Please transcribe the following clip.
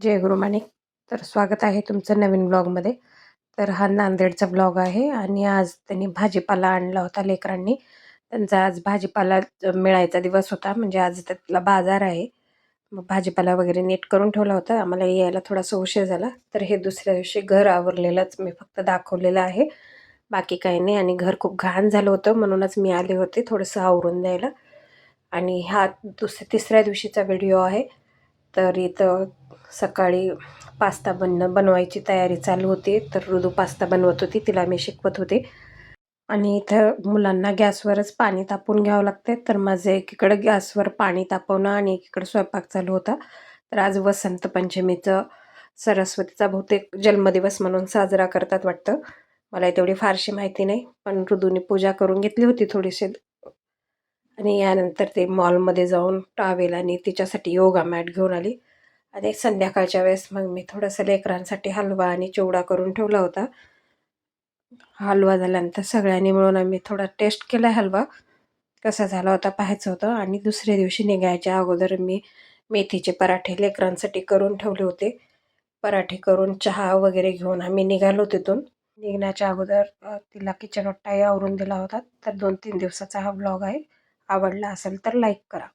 जय गुरु माणिक. तर स्वागत आहे तुमचं नवीन ब्लॉगमध्ये. तर हा नांदेडचा ब्लॉग आहे आणि आज त्यांनी भाजीपाला आणला होता लेकरांनी. त्यांचा आज भाजीपाला मिळायचा दिवस होता, म्हणजे आज त्यातला बाजार आहे. मग भाजीपाला वगैरे नीट करून ठेवला होता. आम्हाला यायला थोडासा उशीर झाला, तर हे दुसऱ्या दिवशी घर आवरलेलंच मी फक्त दाखवलेलं आहे, बाकी काही नाही. आणि घर खूप घाण झालं होतं म्हणूनच मी आले होते थोडंसं आवरून द्यायला. आणि हा तिसऱ्या दिवशीचा व्हिडिओ आहे. तर इथं सकाळी पास्ता बनवायची तयारी चालू होती. तर ऋतू पास्ता बनवत होती, तिला मी शिकवत होते. आणि इथं मुलांना गॅसवरच पाणी तापवून घ्यावं लागते. तर माझं एकीकडं गॅसवर पाणी तापवणं आणि एकीकडं स्वयंपाक चालू होता. तर आज वसंत पंचमीचं, सरस्वतीचा बहुतेक जन्मदिवस म्हणून साजरा करतात वाटतं. मला तेवढी फारशी माहिती नाही, पण ऋतूने पूजा करून घेतली होती थोडीशी. आणि यानंतर ते मॉलमध्ये जाऊन टॉवेल आणि तिच्यासाठी योगा मॅट घेऊन आली. आणि संध्याकाळच्या वेळेस मग मी थोडंसं लेकरांसाठी हलवा आणि चिवडा करून ठेवला होता. हलवा झाल्यानंतर सगळ्यांनी मिळून आम्ही थोडा टेस्ट केला हलवा, कसा झाला होता पाहायचं होतं. आणि दुसऱ्या दिवशी निघायच्या अगोदर मी मेथीचे पराठे लेकरांसाठी करून ठेवले होते. पराठे करून चहा वगैरे घेऊन आम्ही निघालो तिथून. निघण्याच्या अगोदर तिला किचन ओटाही आवरून दिला होता. तर 2-3 दिवसाचा हा ब्लॉग आहे. आवडला असेल तर लाईक करा.